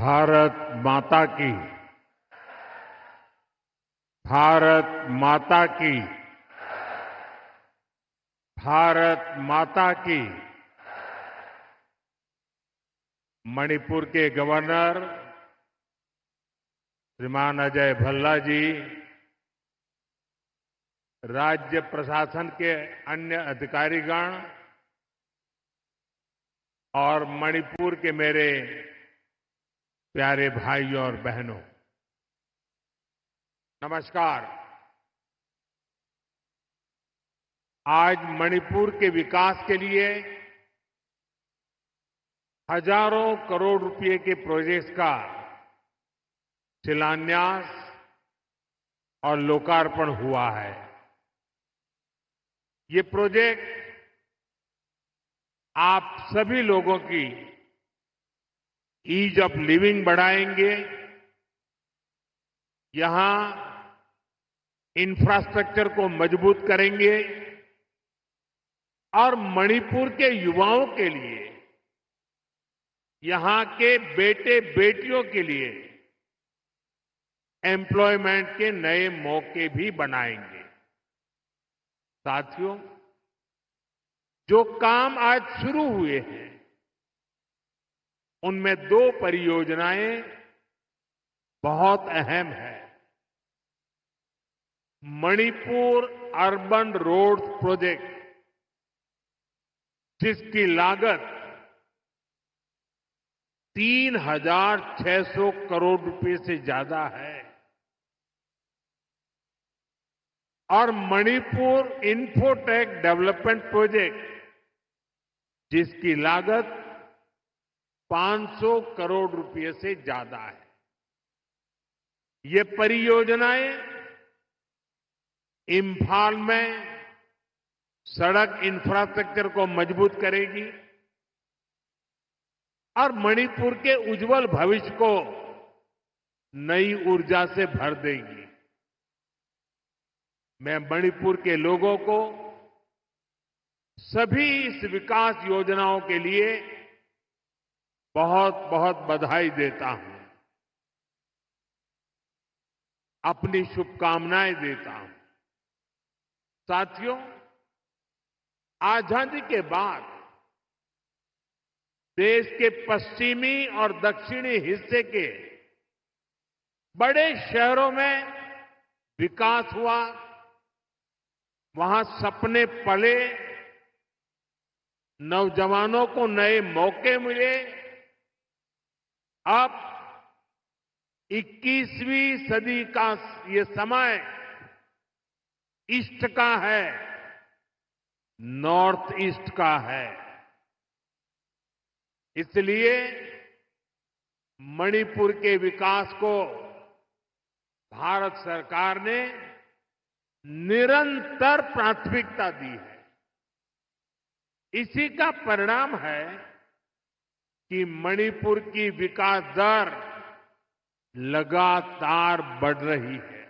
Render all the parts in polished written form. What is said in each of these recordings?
भारत माता की। भारत माता की। भारत माता की। मणिपुर के गवर्नर श्रीमान अजय भल्ला जी, राज्य प्रशासन के अन्य अधिकारीगण और मणिपुर के मेरे प्यारे भाइयों और बहनों, नमस्कार। आज मणिपुर के विकास के लिए हजारों करोड़ रुपए के प्रोजेक्ट्स का शिलान्यास और लोकार्पण हुआ है। ये प्रोजेक्ट आप सभी लोगों की ईज ऑफ लिविंग बढ़ाएंगे, यहां इंफ्रास्ट्रक्चर को मजबूत करेंगे और मणिपुर के युवाओं के लिए, यहां के बेटे बेटियों के लिए एम्प्लॉयमेंट के नए मौके भी बनाएंगे। साथियों, जो काम आज शुरू हुए हैं उनमें 2 परियोजनाएं बहुत अहम हैं। मणिपुर अर्बन रोड प्रोजेक्ट, जिसकी लागत 3,600 करोड़ रुपए से ज्यादा है, और मणिपुर इंफोटेक डेवलपमेंट प्रोजेक्ट, जिसकी लागत 500 करोड़ रुपए से ज्यादा है। ये परियोजनाएं इंफाल में सड़क इंफ्रास्ट्रक्चर को मजबूत करेगी और मणिपुर के उज्जवल भविष्य को नई ऊर्जा से भर देगी। मैं मणिपुर के लोगों को सभी इस विकास योजनाओं के लिए बहुत बहुत बधाई देता हूं, अपनी शुभकामनाएं देता हूं। साथियों, आजादी के बाद देश के पश्चिमी और दक्षिणी हिस्से के बड़े शहरों में विकास हुआ, वहां सपने पले, नौजवानों को नए मौके मिले। अब 21वीं सदी का ये समय ईस्ट का है, नॉर्थ ईस्ट का है। इसलिए मणिपुर के विकास को भारत सरकार ने निरंतर प्राथमिकता दी है। इसी का परिणाम है कि मणिपुर की विकास दर लगातार बढ़ रही है।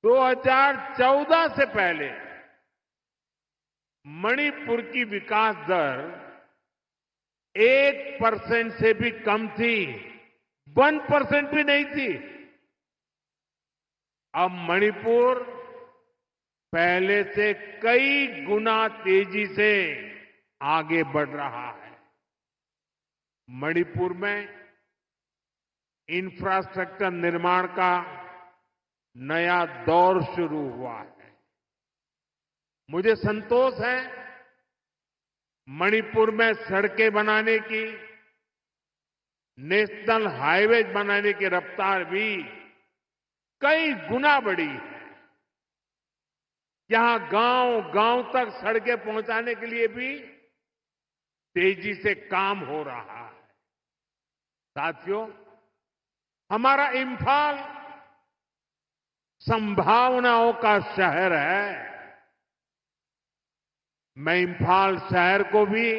2014 से पहले मणिपुर की विकास दर 1% से भी कम थी, 1% भी नहीं थी। अब मणिपुर पहले से कई गुना तेजी से आगे बढ़ रहा है। मणिपुर में इंफ्रास्ट्रक्चर निर्माण का नया दौर शुरू हुआ है। मुझे संतोष है, मणिपुर में सड़कें बनाने की, नेशनल हाईवे बनाने की रफ्तार भी कई गुना बढ़ी है। यहां गांव-गांव तक सड़कें पहुंचाने के लिए भी तेजी से काम हो रहा है। साथियों, हमारा इंफाल संभावनाओं का शहर है। मैं इंफाल शहर को भी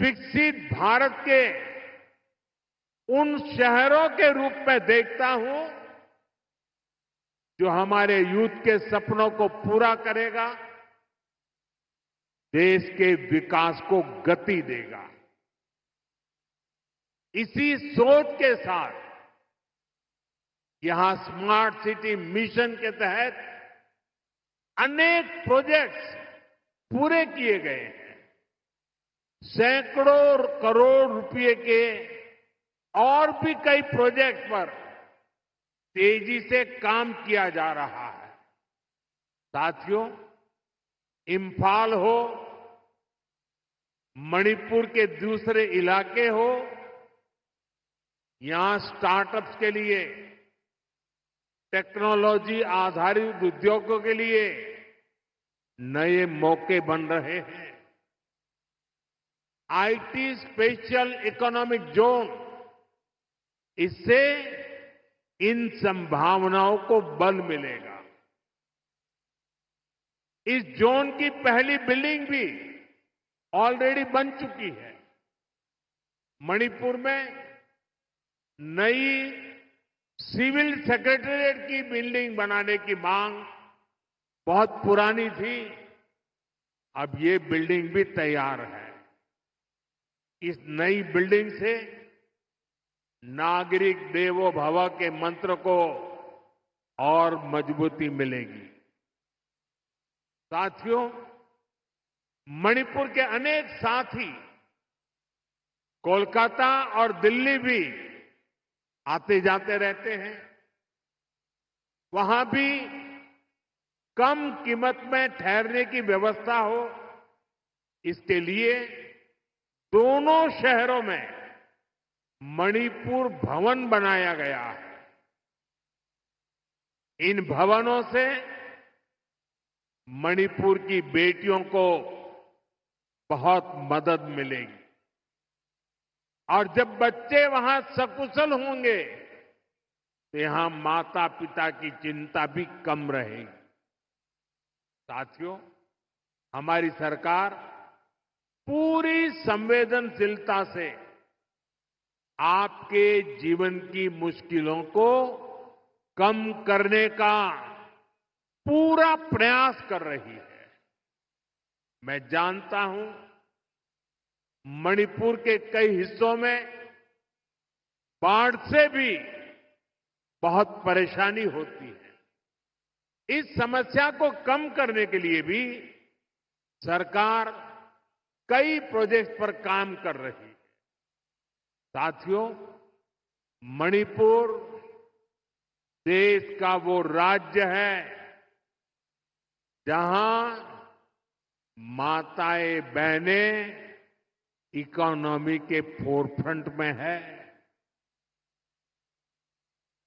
विकसित भारत के उन शहरों के रूप में देखता हूं जो हमारे यूथ के सपनों को पूरा करेगा, देश के विकास को गति देगा। इसी सोच के साथ यहां स्मार्ट सिटी मिशन के तहत अनेक प्रोजेक्ट्स पूरे किए गए हैं। सैकड़ों करोड़ रुपए के और भी कई प्रोजेक्ट पर तेजी से काम किया जा रहा है। साथियों, इंफाल हो, मणिपुर के दूसरे इलाके हो, यहां स्टार्टअप्स के लिए, टेक्नोलॉजी आधारित उद्योगों के लिए नए मौके बन रहे हैं। आईटी स्पेशल इकोनॉमिक जोन, इससे इन संभावनाओं को बल मिलेगा। इस जोन की पहली बिल्डिंग भी ऑलरेडी बन चुकी है। मणिपुर में नई सिविल सेक्रेटेरिएट की बिल्डिंग बनाने की मांग बहुत पुरानी थी। अब ये बिल्डिंग भी तैयार है। इस नई बिल्डिंग से नागरिक देवो भव के मंत्र को और मजबूती मिलेगी। साथियों, मणिपुर के अनेक साथी कोलकाता और दिल्ली भी आते जाते रहते हैं। वहां भी कम कीमत में ठहरने की व्यवस्था हो, इसके लिए दोनों शहरों में मणिपुर भवन बनाया गया है। इन भवनों से मणिपुर की बेटियों को बहुत मदद मिलेगी और जब बच्चे वहां सकुशल होंगे तो यहां माता पिता की चिंता भी कम रहेगी। साथियों, हमारी सरकार पूरी संवेदनशीलता से आपके जीवन की मुश्किलों को कम करने का पूरा प्रयास कर रही है। मैं जानता हूं मणिपुर के कई हिस्सों में बाढ़ से भी बहुत परेशानी होती है। इस समस्या को कम करने के लिए भी सरकार कई प्रोजेक्ट पर काम कर रही है। साथियों, मणिपुर देश का वो राज्य है जहां माताएं बहनें इकोनॉमी के फोरफ्रंट में है।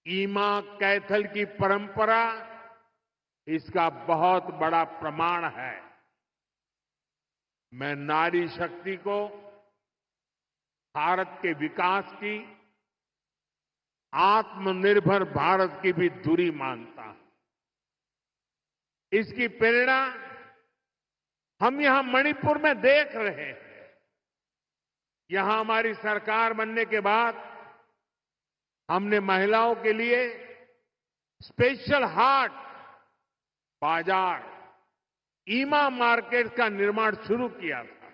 ईमा कैथल की परंपरा इसका बहुत बड़ा प्रमाण है। मैं नारी शक्ति को भारत के विकास की, आत्मनिर्भर भारत की भी धुरी मानता हूं। इसकी प्रेरणा हम यहां मणिपुर में देख रहे हैं। यहां हमारी सरकार बनने के बाद हमने महिलाओं के लिए स्पेशल हाट, बाजार, ईमा मार्केट का निर्माण शुरू किया था।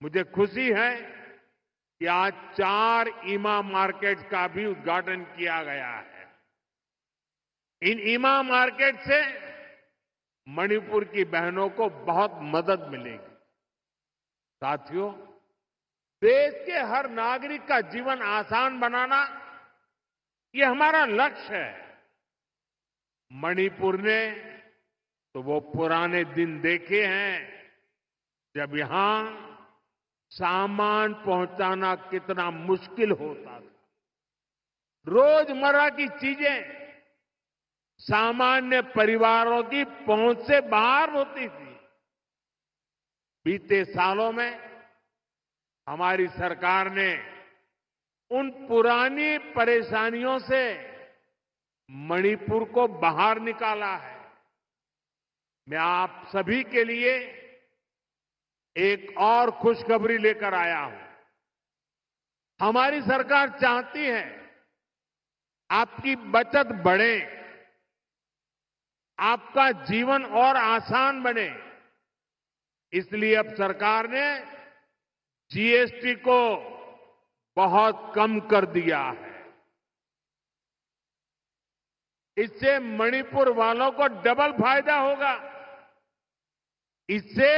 मुझे खुशी है कि आज 4 ईमा मार्केट का भी उद्घाटन किया गया है। इन ईमा मार्केट से मणिपुर की बहनों को बहुत मदद मिलेगी। साथियों, देश के हर नागरिक का जीवन आसान बनाना ये हमारा लक्ष्य है। मणिपुर ने तो वो पुराने दिन देखे हैं जब यहां सामान पहुंचाना कितना मुश्किल होता था। रोजमर्रा की चीजें सामान्य परिवारों की पहुंच से बाहर होती थी। बीते सालों में हमारी सरकार ने उन पुरानी परेशानियों से मणिपुर को बाहर निकाला है। मैं आप सभी के लिए एक और खुशखबरी लेकर आया हूं। हमारी सरकार चाहती है आपकी बचत बढ़े, आपका जीवन और आसान बने। इसलिए अब सरकार ने जीएसटी को बहुत कम कर दिया है। इससे मणिपुर वालों को डबल फायदा होगा। इससे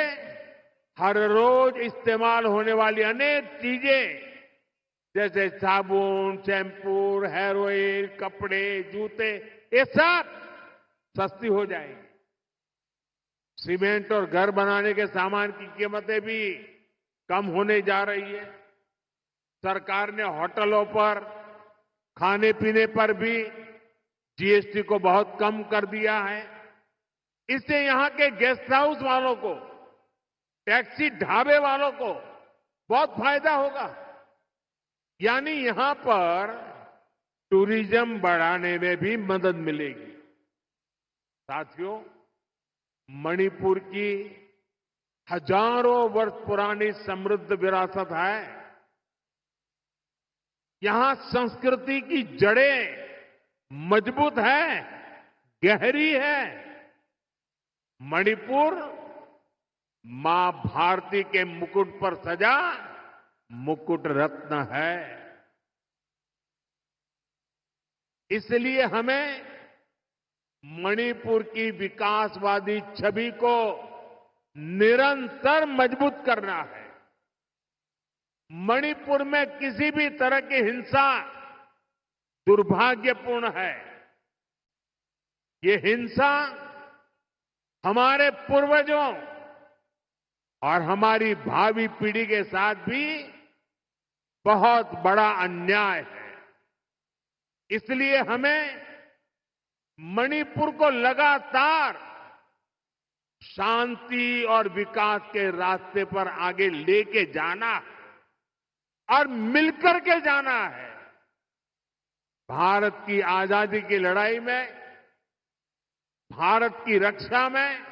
हर रोज इस्तेमाल होने वाली अनेक चीजें जैसे साबुन, शैम्पू, हेयर ऑयल, कपड़े, जूते, ये सब सस्ती हो जाएगी। सीमेंट और घर बनाने के सामान की कीमतें भी कम होने जा रही है। सरकार ने होटलों पर, खाने पीने पर भी जीएसटी को बहुत कम कर दिया है। इससे यहां के गेस्ट हाउस वालों को, टैक्सी ढाबे वालों को बहुत फायदा होगा। यानी यहां पर टूरिज्म बढ़ाने में भी मदद मिलेगी। साथियों, मणिपुर की हजारों वर्ष पुरानी समृद्ध विरासत है। यहां संस्कृति की जड़ें मजबूत है, गहरी है। मणिपुर मां भारती के मुकुट पर सजा मुकुट रत्न है। इसलिए हमें मणिपुर की विकासवादी छवि को निरंतर मजबूत करना है। मणिपुर में किसी भी तरह की हिंसा दुर्भाग्यपूर्ण है। ये हिंसा हमारे पूर्वजों और हमारी भावी पीढ़ी के साथ भी बहुत बड़ा अन्याय है। इसलिए हमें मणिपुर को लगातार शांति और विकास के रास्ते पर आगे लेके जाना है और मिलकर के जाना है। भारत की आजादी की लड़ाई में, भारत की रक्षा में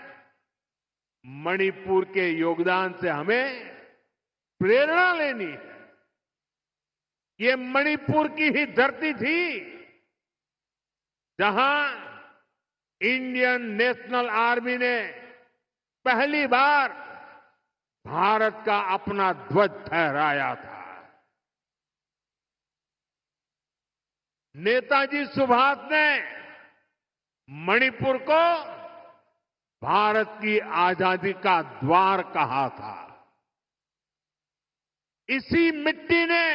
मणिपुर के योगदान से हमें प्रेरणा लेनी है। ये मणिपुर की ही धरती थी जहां इंडियन नेशनल आर्मी ने पहली बार भारत का अपना ध्वज फहराया था। नेताजी सुभाष ने मणिपुर को भारत की आजादी का द्वार कहा था। इसी मिट्टी ने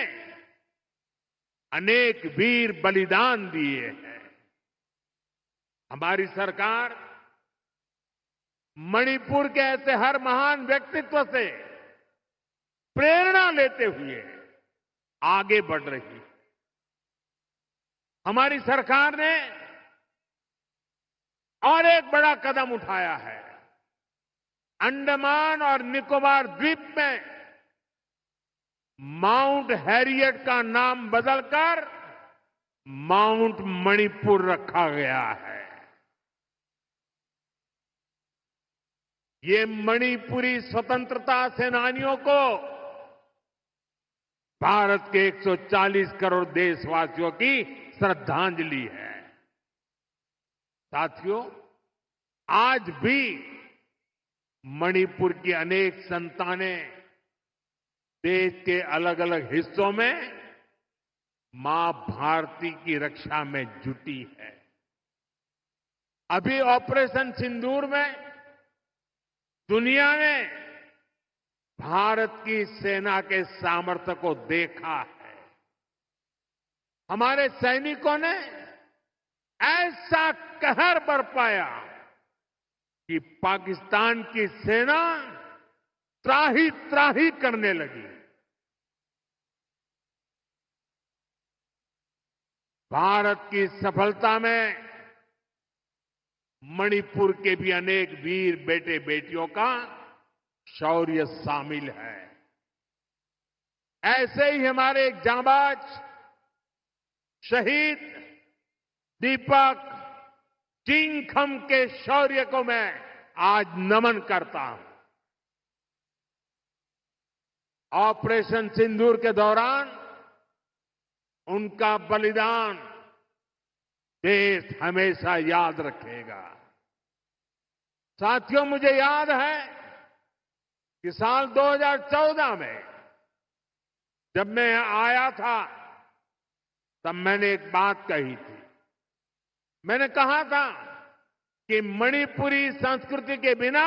अनेक वीर बलिदान दिए हैं। हमारी सरकार मणिपुर के ऐसे हर महान व्यक्तित्व से प्रेरणा लेते हुए आगे बढ़ रही है। हमारी सरकार ने और एक बड़ा कदम उठाया है। अंडमान और निकोबार द्वीप में माउंट हैरियट का नाम बदलकर माउंट मणिपुर रखा गया है। ये मणिपुरी स्वतंत्रता सेनानियों को भारत के 140 करोड़ देशवासियों की श्रद्धांजलि है। साथियों, आज भी मणिपुर की अनेक संतानें देश के अलग अलग हिस्सों में मां भारती की रक्षा में जुटी है। अभी ऑपरेशन सिंदूर में दुनिया ने भारत की सेना के सामर्थ्य को देखा है। हमारे सैनिकों ने ऐसा कहर बरपाया कि पाकिस्तान की सेना त्राही त्राही करने लगी। भारत की सफलता में मणिपुर के भी अनेक वीर बेटे बेटियों का शौर्य शामिल है। ऐसे ही हमारे एक जांबाज शहीद दीपक चिंगखम के शौर्य को मैं आज नमन करता हूं। ऑपरेशन सिंदूर के दौरान उनका बलिदान देश हमेशा याद रखेगा। साथियों, मुझे याद है कि साल 2014 में जब मैं यहां आया था तब मैंने एक बात कही थी। मैंने कहा था कि मणिपुरी संस्कृति के बिना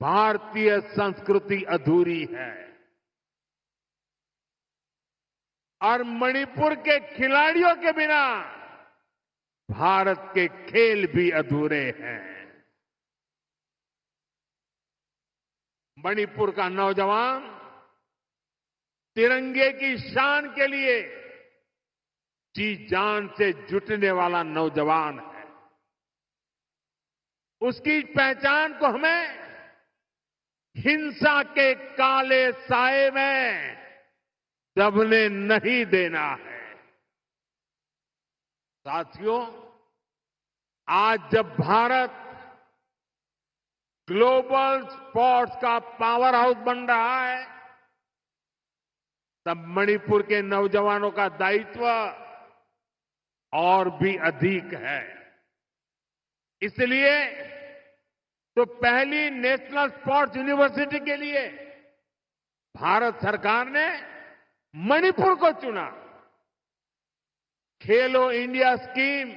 भारतीय संस्कृति अधूरी है और मणिपुर के खिलाड़ियों के बिना भारत के खेल भी अधूरे हैं। मणिपुर का नौजवान तिरंगे की शान के लिए जी जान से जुटने वाला नौजवान है। उसकी पहचान को हमें हिंसा के काले साए में दबने नहीं देना है। साथियों, आज जब भारत ग्लोबल स्पोर्ट्स का पावर हाउस बन रहा है, तब मणिपुर के नौजवानों का दायित्व और भी अधिक है। इसलिए तो पहली नेशनल स्पोर्ट्स यूनिवर्सिटी के लिए भारत सरकार ने मणिपुर को चुना। खेलो इंडिया स्कीम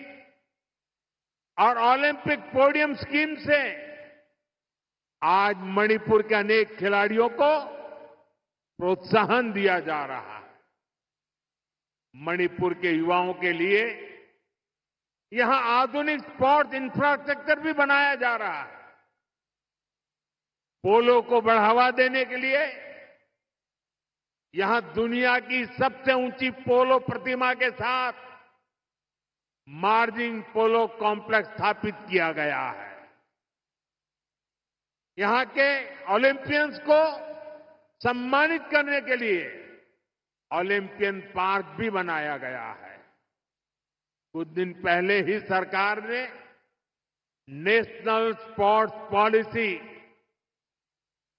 और ओलंपिक पोडियम स्कीम से आज मणिपुर के अनेक खिलाड़ियों को प्रोत्साहन दिया जा रहा है। मणिपुर के युवाओं के लिए यहां आधुनिक स्पोर्ट्स इंफ्रास्ट्रक्चर भी बनाया जा रहा है। पोलो को बढ़ावा देने के लिए यहां दुनिया की सबसे ऊंची पोलो प्रतिमा के साथ मार्जिन पोलो कॉम्प्लेक्स स्थापित किया गया है। यहां के ओलंपियंस को सम्मानित करने के लिए ओलंपियन पार्क भी बनाया गया है। कुछ दिन पहले ही सरकार ने नेशनल स्पोर्ट्स पॉलिसी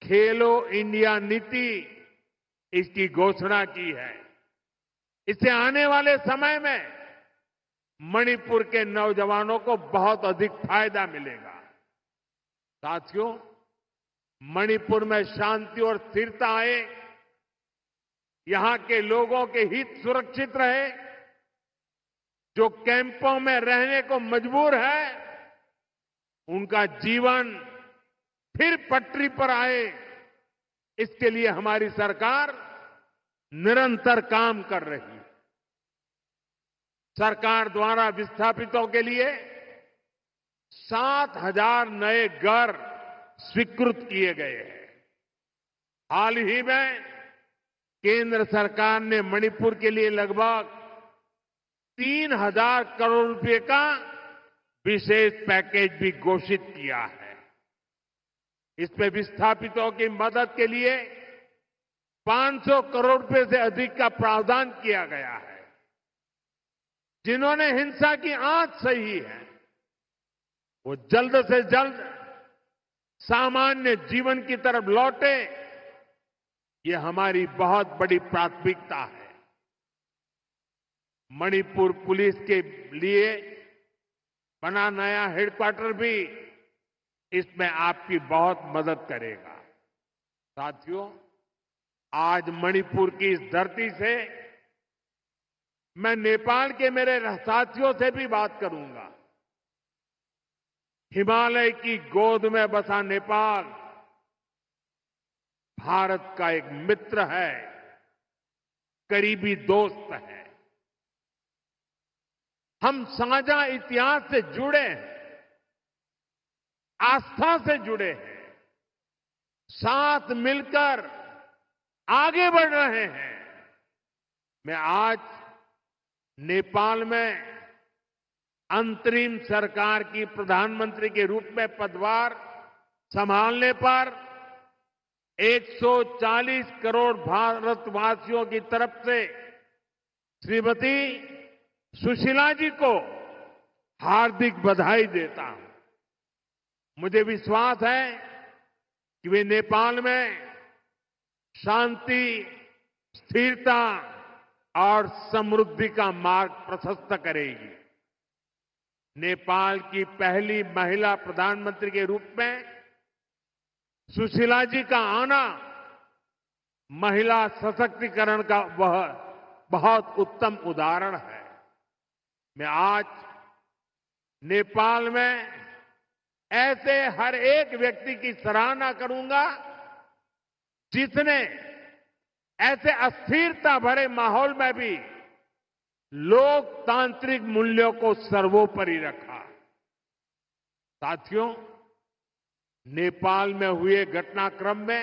खेलो इंडिया नीति इसकी घोषणा की है। इससे आने वाले समय में मणिपुर के नौजवानों को बहुत अधिक फायदा मिलेगा। साथियों, मणिपुर में शांति और स्थिरता आए, यहां के लोगों के हित सुरक्षित रहे, जो कैंपों में रहने को मजबूर है उनका जीवन फिर पटरी पर आए, इसके लिए हमारी सरकार निरंतर काम कर रही है। सरकार द्वारा विस्थापितों के लिए 7,000 नए घर स्वीकृत किए गए हैं। हाल ही में केंद्र सरकार ने मणिपुर के लिए लगभग 3,000 करोड़ रुपए का विशेष पैकेज भी घोषित किया है। इसमें विस्थापितों की मदद के लिए 500 करोड़ रुपए से अधिक का प्रावधान किया गया है। जिन्होंने हिंसा की आंच सही है वो जल्द से जल्द सामान्य जीवन की तरफ लौटे, ये हमारी बहुत बड़ी प्राथमिकता है। मणिपुर पुलिस के लिए बना नया हेडक्वार्टर भी इसमें आपकी बहुत मदद करेगा। साथियों, आज मणिपुर की इस धरती से मैं नेपाल के मेरे साथियों से भी बात करूंगा। हिमालय की गोद में बसा नेपाल भारत का एक मित्र है, करीबी दोस्त है। हम साझा इतिहास से जुड़े हैं, आस्था से जुड़े हैं, साथ मिलकर आगे बढ़ रहे हैं। मैं आज नेपाल में अंतरिम सरकार की प्रधानमंत्री के रूप में पदभार संभालने पर 140 करोड़ भारतवासियों की तरफ से श्रीमती सुशीला जी को हार्दिक बधाई देता हूं। मुझे विश्वास है कि वे नेपाल में शांति, स्थिरता और समृद्धि का मार्ग प्रशस्त करेगी। नेपाल की पहली महिला प्रधानमंत्री के रूप में सुशीला जी का आना महिला सशक्तिकरण का वह बहुत उत्तम उदाहरण है। मैं आज नेपाल में ऐसे हर एक व्यक्ति की सराहना करूंगा जिसने ऐसे अस्थिरता भरे माहौल में भी लोकतांत्रिक मूल्यों को सर्वोपरि रखा। साथियों, नेपाल में हुए घटनाक्रम में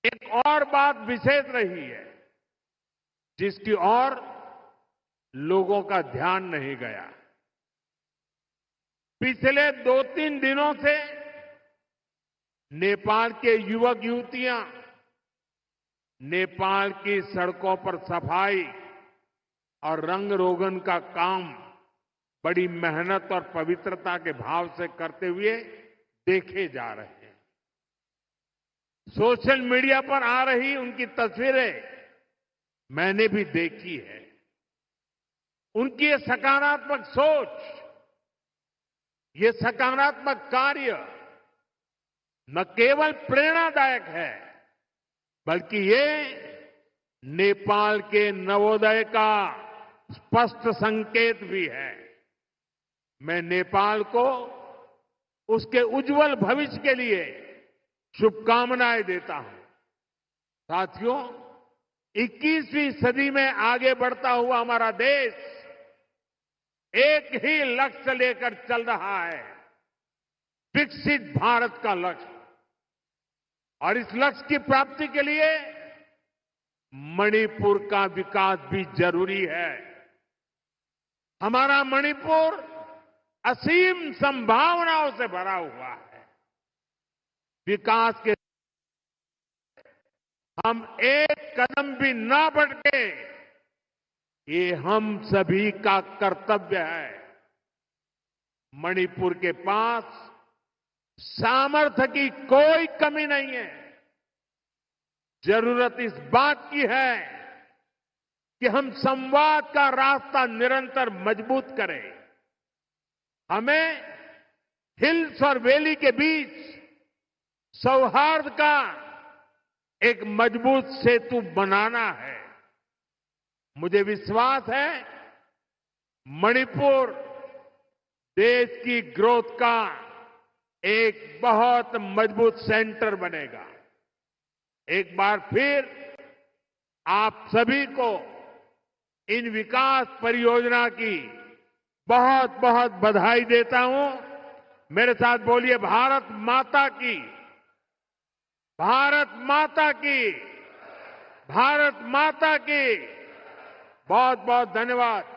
एक और बात विशेष रही है जिसकी ओर लोगों का ध्यान नहीं गया। पिछले 2-3 दिनों से नेपाल के युवक युवतियां नेपाल की सड़कों पर सफाई और रंग रोगन का काम बड़ी मेहनत और पवित्रता के भाव से करते हुए देखे जा रहे हैं। सोशल मीडिया पर आ रही उनकी तस्वीरें मैंने भी देखी है। उनकी ये सकारात्मक सोच, ये सकारात्मक कार्य न केवल प्रेरणादायक है बल्कि ये नेपाल के नवोदय का स्पष्ट संकेत भी है। मैं नेपाल को उसके उज्जवल भविष्य के लिए शुभकामनाएं देता हूं। साथियों, 21वीं सदी में आगे बढ़ता हुआ हमारा देश एक ही लक्ष्य लेकर चल रहा है, विकसित भारत का लक्ष्य। और इस लक्ष्य की प्राप्ति के लिए मणिपुर का विकास भी जरूरी है। हमारा मणिपुर असीम संभावनाओं से भरा हुआ है। विकास के हम एक कदम भी ना बढ़े, ये हम सभी का कर्तव्य है। मणिपुर के पास सामर्थ्य की कोई कमी नहीं है। जरूरत इस बात की है कि हम संवाद का रास्ता निरंतर मजबूत करें। हमें हिल्स और वैली के बीच सौहार्द का एक मजबूत सेतु बनाना है। मुझे विश्वास है मणिपुर देश की ग्रोथ का एक बहुत मजबूत सेंटर बनेगा। एक बार फिर आप सभी को इन विकास परियोजना की बहुत बहुत बधाई देता हूं। मेरे साथ बोलिए, भारत माता की, भारत माता की, भारत माता की। बहुत बहुत धन्यवाद।